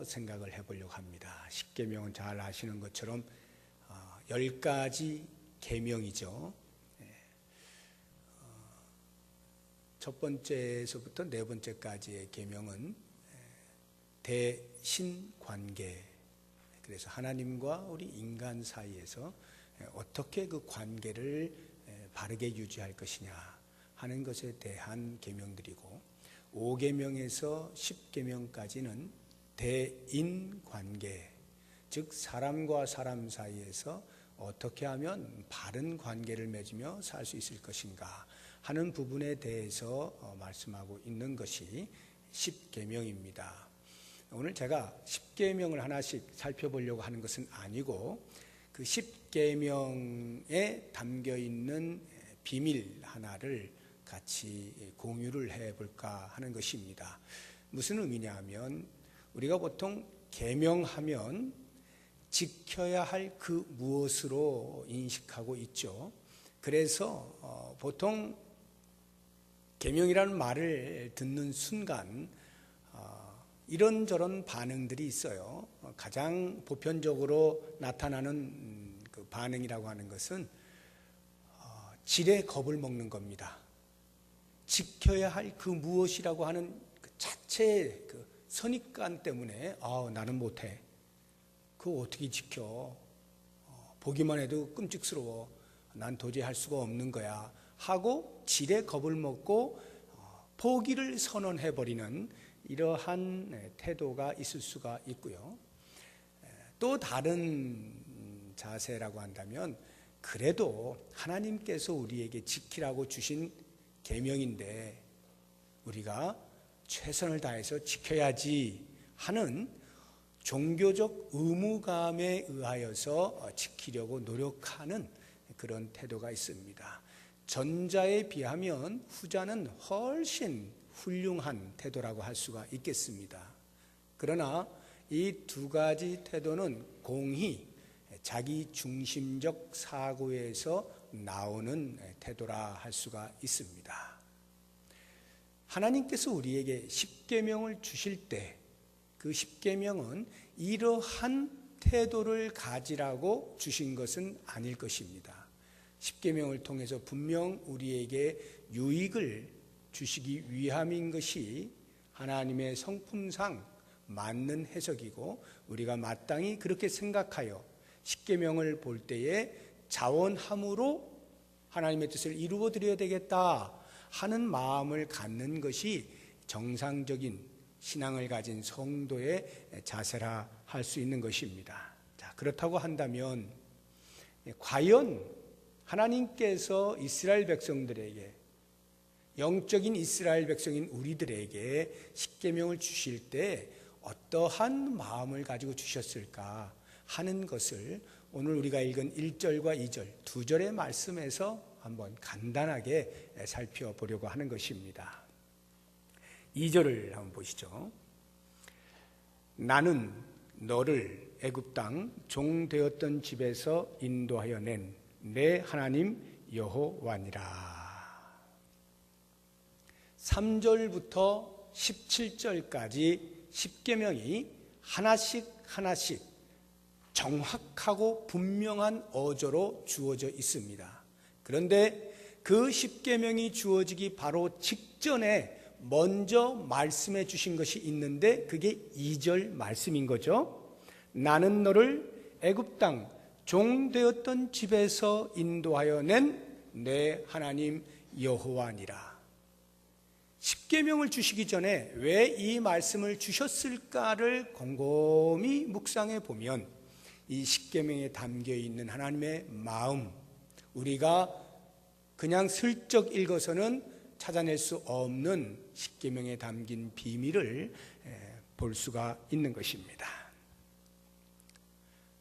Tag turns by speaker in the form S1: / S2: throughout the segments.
S1: 생각을 해보려고 합니다. 십계명은 잘 아시는 것처럼 10가지 계명이죠. 첫 번째에서부터 네 번째까지의 계명은 대신관계, 그래서 하나님과 우리 인간 사이에서 어떻게 그 관계를 바르게 유지할 것이냐 하는 것에 대한 계명들이고, 5계명에서 10계명까지는 대인관계, 즉 사람과 사람 사이에서 어떻게 하면 바른 관계를 맺으며 살 수 있을 것인가 하는 부분에 대해서 말씀하고 있는 것이 10계명입니다. 오늘 제가 10계명을 하나씩 살펴보려고 하는 것은 아니고, 그 10계명에 담겨 있는 비밀 하나를 같이 공유를 해볼까 하는 것입니다. 무슨 의미냐 하면, 우리가 보통 계명하면 지켜야 할 그 무엇으로 인식하고 있죠. 그래서 보통 계명이라는 말을 듣는 순간 이런저런 반응들이 있어요. 가장 보편적으로 나타나는 그 반응이라고 하는 것은 질에 겁을 먹는 겁니다. 지켜야 할 그 무엇이라고 하는 그 자체의 그 선입관 때문에 나는 못해, 그거 어떻게 지켜, 보기만 해도 끔찍스러워, 난 도저히 할 수가 없는 거야 하고 질에 겁을 먹고 포기를 선언해버리는 이러한 태도가 있을 수가 있고요. 또 다른 자세라고 한다면, 그래도 하나님께서 우리에게 지키라고 주신 계명인데 우리가 최선을 다해서 지켜야지 하는 종교적 의무감에 의하여서 지키려고 노력하는 그런 태도가 있습니다. 전자에 비하면 후자는 훨씬 훌륭한 태도라고 할 수가 있겠습니다. 그러나 이 두 가지 태도는 공히 자기 중심적 사고에서 나오는 태도라 할 수가 있습니다. 하나님께서 우리에게 십계명을 주실 때 그 십계명은 이러한 태도를 가지라고 주신 것은 아닐 것입니다. 십계명을 통해서 분명 우리에게 유익을 주시기 위함인 것이 하나님의 성품상 맞는 해석이고, 우리가 마땅히 그렇게 생각하여 십계명을 볼 때에 자원함으로 하나님의 뜻을 이루어 드려야 되겠다 하는 마음을 갖는 것이 정상적인 신앙을 가진 성도의 자세라 할 수 있는 것입니다. 자, 그렇다고 한다면 과연 하나님께서 이스라엘 백성들에게, 영적인 이스라엘 백성인 우리들에게 십계명을 주실 때 어떠한 마음을 가지고 주셨을까 하는 것을 오늘 우리가 읽은 1절과 2절 두 절의 말씀에서 한번 간단하게 살펴보려고 하는 것입니다. 2절을 한번 보시죠. 나는 너를 애굽 땅 종 되었던 집에서 인도하여 낸 내 하나님 여호와니라. 3절부터 17절까지 십계명이 하나씩 하나씩 정확하고 분명한 어조로 주어져 있습니다. 그런데 그 십계명이 주어지기 바로 직전에 먼저 말씀해 주신 것이 있는데, 그게 2절 말씀인 거죠. 나는 너를 애굽 땅 종 되었던 집에서 인도하여 낸 내 하나님 여호와니라. 십계명을 주시기 전에 왜 이 말씀을 주셨을까를 곰곰이 묵상해 보면 이 십계명에 담겨 있는 하나님의 마음, 우리가 그냥 슬쩍 읽어서는 찾아낼 수 없는 십계명에 담긴 비밀을 볼 수가 있는 것입니다.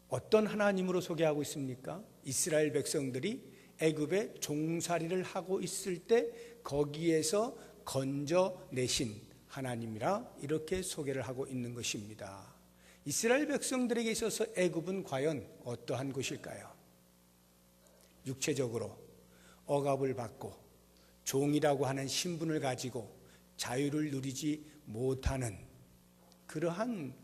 S1: 어떤 하나님으로 소개하고 있습니까? 이스라엘 백성들이 애굽에 종살이를 하고 있을 때 거기에서 건져내신 하나님이라 이렇게 소개를 하고 있는 것입니다. 이스라엘 백성들에게 있어서 애굽은 과연 어떠한 곳일까요? 육체적으로 억압을 받고 종이라고 하는 신분을 가지고 자유를 누리지 못하는 그러한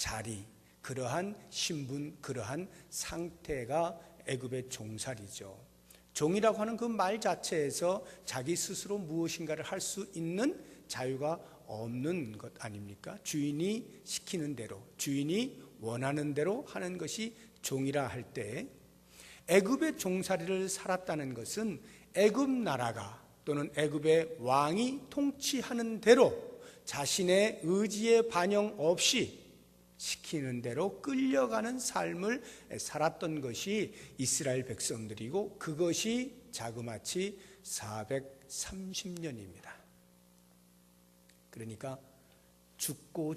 S1: 자리, 그러한 신분, 그러한 상태가 애굽의 종살이죠. 종이라고 하는 그 말 자체에서 자기 스스로 무엇인가를 할 수 있는 자유가 없는 것 아닙니까? 주인이 시키는 대로, 주인이 원하는 대로 하는 것이 종이라 할 때, 애굽의 종살이를 살았다는 것은 애굽 나라가 또는 애굽의 왕이 통치하는 대로 자신의 의지에 반영 없이 시키는 대로 끌려가는 삶을 살았던 것이 이스라엘 백성들이고, 그것이 자그마치 430년입니다. 그러니까 죽고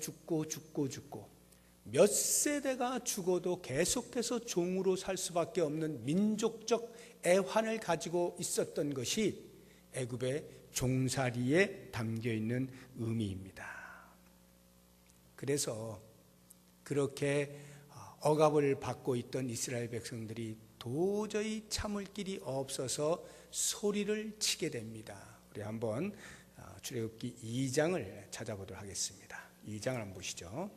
S1: 몇 세대가 죽어도 계속해서 종으로 살 수밖에 없는 민족적 애환을 가지고 있었던 것이 애굽의 종살이에 담겨있는 의미입니다. 그래서 그렇게 억압을 받고 있던 이스라엘 백성들이 도저히 참을 길이 없어서 소리를 치게 됩니다. 우리 한번 출애굽기 2장을 찾아보도록 하겠습니다. 2장을 한번 보시죠.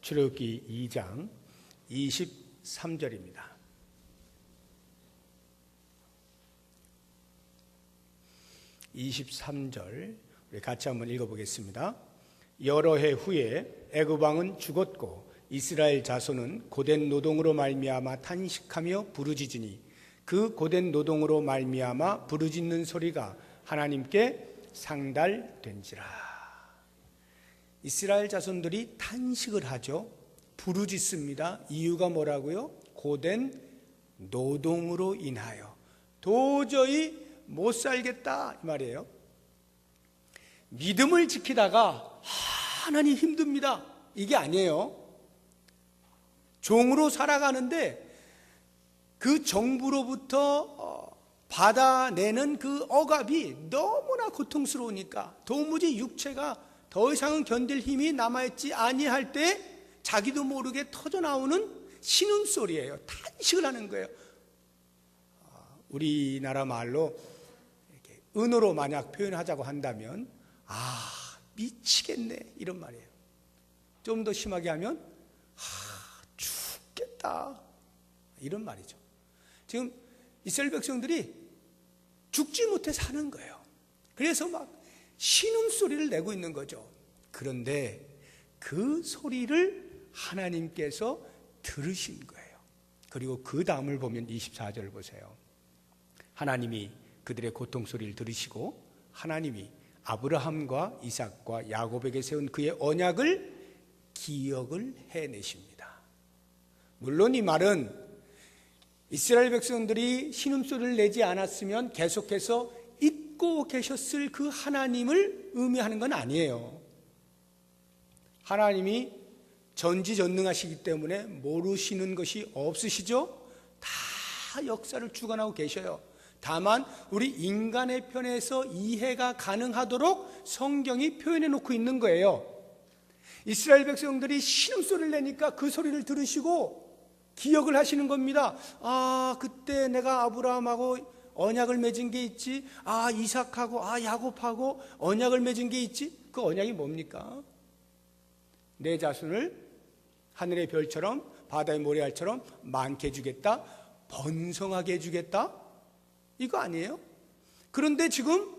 S1: 출애굽기 2장 23절입니다. 23절 우리 같이 한번 읽어보겠습니다. 여러 해 후에 애굽 왕은 죽었고 이스라엘 자손은 고된 노동으로 말미암아 탄식하며 부르짖으니 그 고된 노동으로 말미암아 부르짖는 소리가 하나님께 상달된지라. 이스라엘 자손들이 탄식을 하죠. 부르짖습니다. 이유가 뭐라고요? 고된 노동으로 인하여 도저히 못 살겠다 이 말이에요. 믿음을 지키다가 하나님 힘듭니다 이게 아니에요. 종으로 살아가는데 그 정부로부터 받아내는 그 억압이 너무나 고통스러우니까 도무지 육체가 더 이상은 견딜 힘이 남아있지 아니할 때 자기도 모르게 터져나오는 신음소리예요. 탄식을 하는 거예요. 우리나라 말로 이렇게 은어로 만약 표현하자고 한다면 미치겠네 이런 말이에요. 좀 더 심하게 하면 죽겠다 이런 말이죠. 지금 이스라엘 백성들이 죽지 못해 사는 거예요. 그래서 막 신음소리를 내고 있는 거죠. 그런데 그 소리를 하나님께서 들으신 거예요. 그리고 그 다음을 보면 24절 보세요. 하나님이 그들의 고통소리를 들으시고 하나님이 아브라함과 이삭과 야곱에게 세운 그의 언약을 기억을 해내십니다. 물론 이 말은 이스라엘 백성들이 신음소리를 내지 않았으면 계속해서 잊고 계셨을 그 하나님을 의미하는 건 아니에요. 하나님이 전지전능하시기 때문에 모르시는 것이 없으시죠? 다 역사를 주관하고 계셔요. 다만 우리 인간의 편에서 이해가 가능하도록 성경이 표현해 놓고 있는 거예요. 이스라엘 백성들이 신음소리를 내니까 그 소리를 들으시고 기억을 하시는 겁니다. 그때 내가 아브라함하고 언약을 맺은 게 있지. 이삭하고 야곱하고 언약을 맺은 게 있지. 그 언약이 뭡니까? 내 자손을 하늘의 별처럼 바다의 모래알처럼 많게 해주겠다, 번성하게 해주겠다, 이거 아니에요? 그런데 지금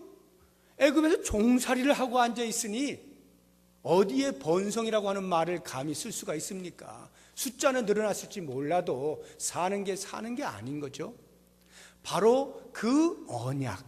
S1: 애굽에서 종살이를 하고 앉아 있으니 어디에 번성이라고 하는 말을 감히 쓸 수가 있습니까? 숫자는 늘어났을지 몰라도 사는 게 아닌 거죠. 바로 그 언약,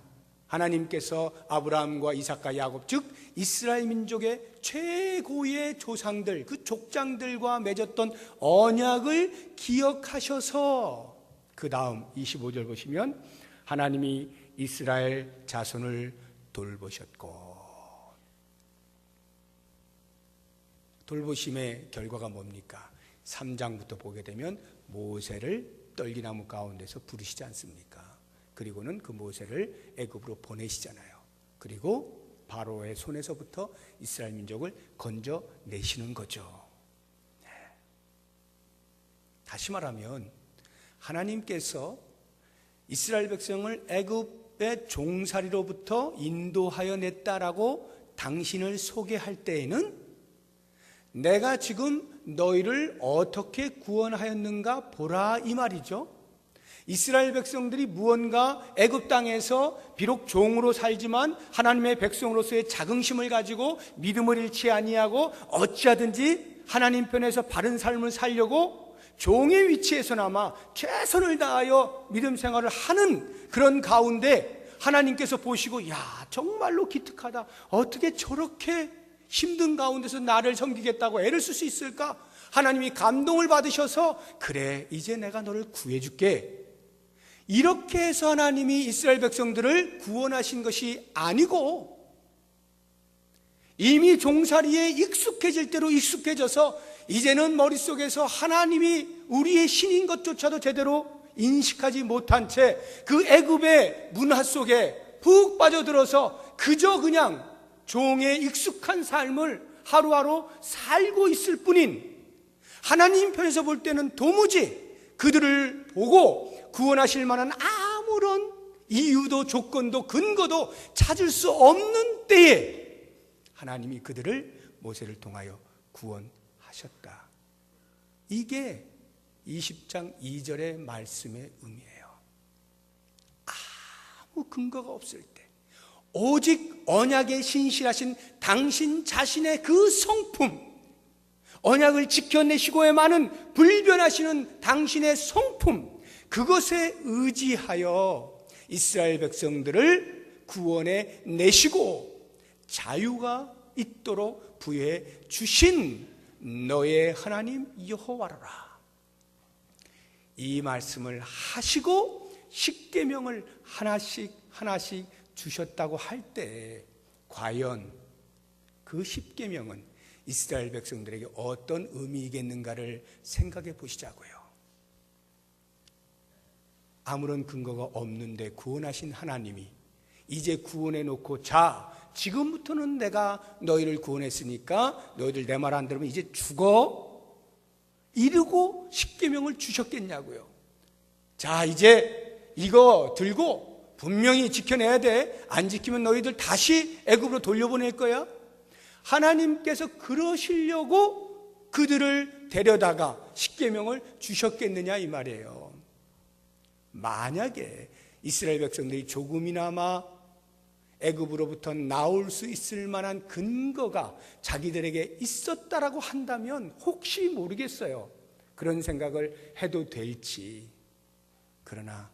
S1: 하나님께서 아브라함과 이삭과 야곱, 즉 이스라엘 민족의 최고의 조상들, 그 족장들과 맺었던 언약을 기억하셔서 그 다음 25절 보시면 하나님이 이스라엘 자손을 돌보셨고, 돌보심의 결과가 뭡니까? 3장부터 보게 되면 모세를 떨기나무 가운데서 부르시지 않습니까? 그리고는 그 모세를 애굽으로 보내시잖아요. 그리고 바로의 손에서부터 이스라엘 민족을 건져내시는 거죠. 다시 말하면 하나님께서 이스라엘 백성을 애굽의 애굽의 종살이로부터 인도하여 냈다라고 당신을 소개할 때에는 내가 지금 너희를 어떻게 구원하였는가 보라 이 말이죠. 이스라엘 백성들이 무언가 애굽 땅에서 비록 종으로 살지만 하나님의 백성으로서의 자긍심을 가지고 믿음을 잃지 아니하고 어찌하든지 하나님 편에서 바른 삶을 살려고 종의 위치에서나마 최선을 다하여 믿음 생활을 하는 그런 가운데 하나님께서 보시고 야 정말로 기특하다, 어떻게 저렇게 힘든 가운데서 나를 섬기겠다고 애를 쓸 수 있을까? 하나님이 감동을 받으셔서 그래 이제 내가 너를 구해줄게, 이렇게 해서 하나님이 이스라엘 백성들을 구원하신 것이 아니고 이미 종살이에 익숙해질 대로 익숙해져서 이제는 머릿속에서 하나님이 우리의 신인 것조차도 제대로 인식하지 못한 채 그 애굽의 문화 속에 푹 빠져들어서 그저 그냥 종의 익숙한 삶을 하루하루 살고 있을 뿐인, 하나님 편에서 볼 때는 도무지 그들을 보고 구원하실 만한 아무런 이유도 조건도 근거도 찾을 수 없는 때에 하나님이 그들을 모세를 통하여 구원하셨다. 이게 20장 2절의 말씀의 의미예요. 아무 근거가 없을 때 오직 언약에 신실하신 당신 자신의 그 성품, 언약을 지켜내시고의 많은 불변하시는 당신의 성품, 그것에 의지하여 이스라엘 백성들을 구원해 내시고 자유가 있도록 부여해 주신 너의 하나님 여호와라. 이 말씀을 하시고 십계명을 하나씩 하나씩 주셨다고 할 때 과연 그 십계명은 이스라엘 백성들에게 어떤 의미이겠는가를 생각해 보시자고요. 아무런 근거가 없는데 구원하신 하나님이 이제 구원해 놓고 자 지금부터는 내가 너희를 구원했으니까 너희들 내 말 안 들으면 이제 죽어 이러고 십계명을 주셨겠냐고요. 자 이제 이거 들고 분명히 지켜내야 돼, 안 지키면 너희들 다시 애굽으로 돌려보낼 거야. 하나님께서 그러시려고 그들을 데려다가 십계명을 주셨겠느냐 이 말이에요. 만약에 이스라엘 백성들이 조금이나마 애굽으로부터 나올 수 있을 만한 근거가 자기들에게 있었다라고 한다면 혹시 모르겠어요. 그런 생각을 해도 될지. 그러나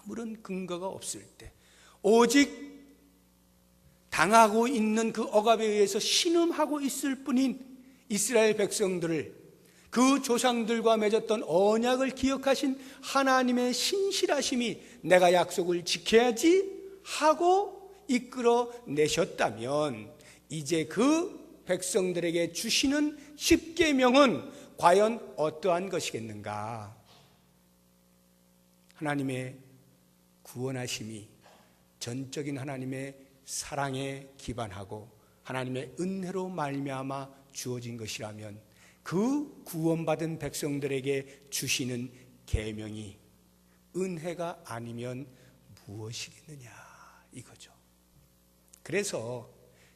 S1: 아무런 근거가 없을 때 오직 당하고 있는 그 억압에 의해서 신음하고 있을 뿐인 이스라엘 백성들을 그 조상들과 맺었던 언약을 기억하신 하나님의 신실하심이 내가 약속을 지켜야지 하고 이끌어 내셨다면 이제 그 백성들에게 주시는 십계명은 과연 어떠한 것이겠는가? 하나님의 구원하심이 전적인 하나님의 사랑에 기반하고 하나님의 은혜로 말미암아 주어진 것이라면 그 구원받은 백성들에게 주시는 계명이 은혜가 아니면 무엇이겠느냐 이거죠. 그래서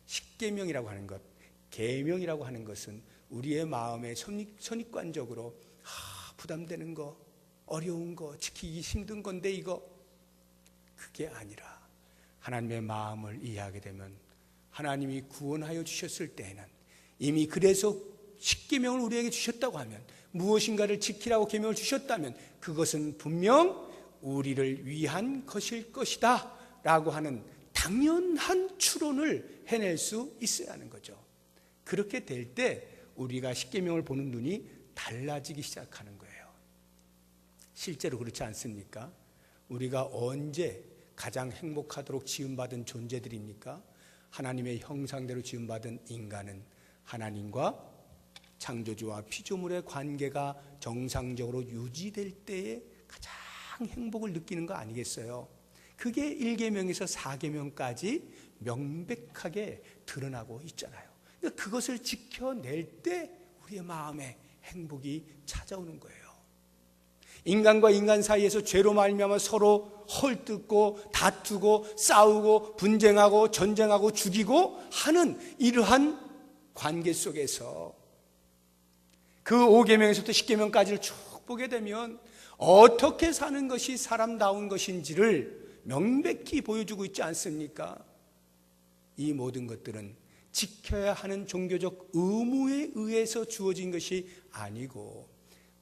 S1: 십계명이라고 하는 것, 계명이라고 하는 것은 우리의 마음에 선입관적으로 부담되는 거, 어려운 거, 지키기 힘든 건데 이거, 그게 아니라 하나님의 마음을 이해하게 되면 하나님이 구원하여 주셨을 때에는 이미 그래서 십계명을 우리에게 주셨다고 하면, 무엇인가를 지키라고 계명을 주셨다면 그것은 분명 우리를 위한 것일 것이다 라고 하는 당연한 추론을 해낼 수 있어야 하는 거죠. 그렇게 될 때 우리가 십계명을 보는 눈이 달라지기 시작하는 거예요. 실제로 그렇지 않습니까? 우리가 언제 가장 행복하도록 지음받은 존재들입니까? 하나님의 형상대로 지음받은 인간은 하나님과 창조주와 피조물의 관계가 정상적으로 유지될 때에 가장 행복을 느끼는 거 아니겠어요? 그게 1계명에서 4계명까지 명백하게 드러나고 있잖아요. 그러니까 그것을 지켜낼 때 우리의 마음에 행복이 찾아오는 거예요. 인간과 인간 사이에서 죄로 말미암아 서로 헐뜯고 다투고 싸우고 분쟁하고 전쟁하고 죽이고 하는 이러한 관계 속에서 그 5계명에서부터 10계명까지를 쭉 보게 되면 어떻게 사는 것이 사람다운 것인지를 명백히 보여주고 있지 않습니까? 이 모든 것들은 지켜야 하는 종교적 의무에 의해서 주어진 것이 아니고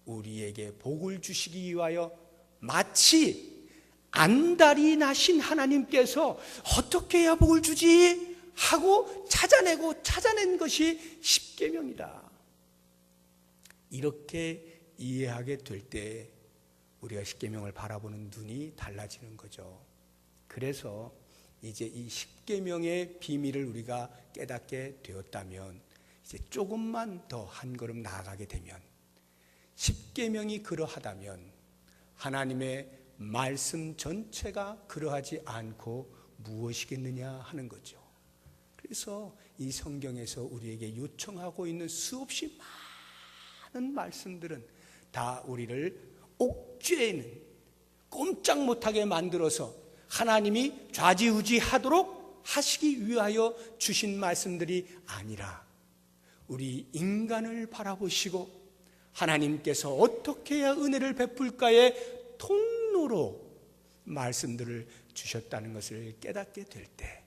S1: 우리에게 복을 주시기 위하여 마치 안달이 나신 하나님께서 어떻게 해야 복을 주지? 하고 찾아낸 것이 십계명이다. 이렇게 이해하게 될 때 우리가 십계명을 바라보는 눈이 달라지는 거죠. 그래서 이제 이 십계명의 비밀을 우리가 깨닫게 되었다면 이제 조금만 더 한 걸음 나아가게 되면 십계명이 그러하다면 하나님의 말씀 전체가 그러하지 않고 무엇이겠느냐 하는 거죠. 그래서 이 성경에서 우리에게 요청하고 있는 수없이 많은 말씀들은 다 우리를 옥죄는 꼼짝 못하게 만들어서 하나님이 좌지우지하도록 하시기 위하여 주신 말씀들이 아니라 우리 인간을 바라보시고 하나님께서 어떻게 해야 은혜를 베풀까의 통로로 말씀들을 주셨다는 것을 깨닫게 될 때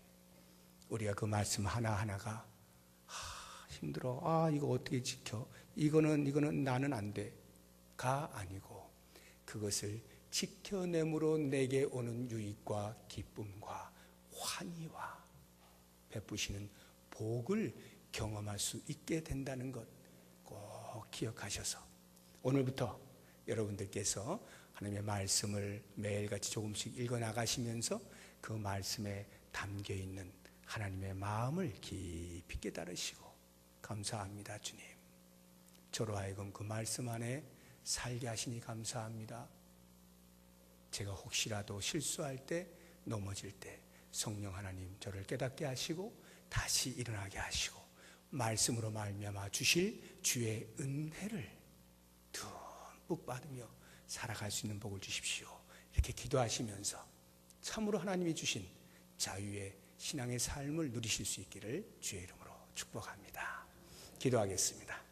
S1: 우리가 그 말씀 하나하나가 힘들어. 이거 어떻게 지켜? 이거는 나는 안 돼가 아니고 그것을 지켜냄으로 내게 오는 유익과 기쁨과 환희와 베푸시는 복을 경험할 수 있게 된다는 것 꼭 기억하셔서 오늘부터 여러분들께서 하나님의 말씀을 매일같이 조금씩 읽어나가시면서 그 말씀에 담겨있는 하나님의 마음을 깊이 깨달으시고 감사합니다 주님. 저로 하여금 그 말씀 안에 살게 하시니 감사합니다. 제가 혹시라도 실수할 때 넘어질 때 성령 하나님 저를 깨닫게 하시고 다시 일어나게 하시고 말씀으로 말미암아 주실 주의 은혜를 듬뿍 받으며 살아갈 수 있는 복을 주십시오. 이렇게 기도하시면서 참으로 하나님이 주신 자유의 신앙의 삶을 누리실 수 있기를 주의 이름으로 축복합니다. 기도하겠습니다.